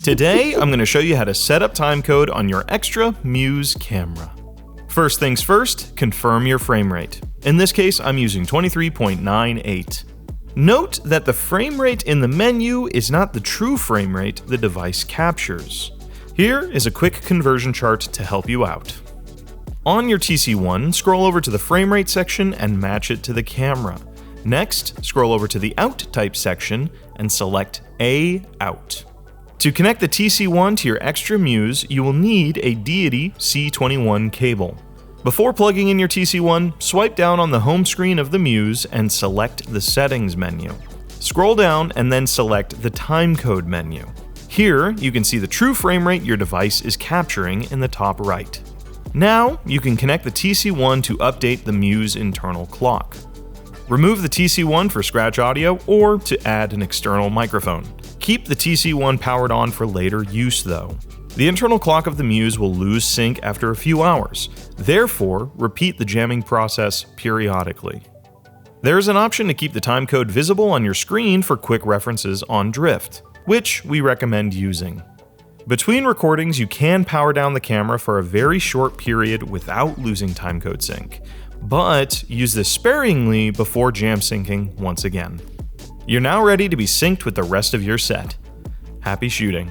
Today, I'm going to show you how to set up timecode on your XTRA Muse camera. First things first, confirm your frame rate. In this case, I'm using 23.98. Note that the frame rate in the menu is not the true frame rate the device captures. Here is a quick conversion chart to help you out. On your TC-1, scroll over to the frame rate section and match it to the camera. Next, scroll over to the Out Type section and select A Out. To connect the TC-1 to your XTRA Muse, you will need a Deity TC-1 cable. Before plugging in your TC-1, swipe down on the home screen of the Muse and select the Settings menu. Scroll down and then select the Timecode menu. Here, you can see the true frame rate your device is capturing in the top right. Now, you can connect the TC-1 to update the Muse internal clock. Remove the TC-1 for scratch audio or to add an external microphone. Keep the TC-1 powered on for later use though. The internal clock of the Muse will lose sync after a few hours, therefore repeat the jamming process periodically. There is an option to keep the timecode visible on your screen for quick references on drift, which we recommend using. Between recordings, you can power down the camera for a very short period without losing timecode sync, but use this sparingly before jam syncing once again. You're now ready to be synced with the rest of your set. Happy shooting.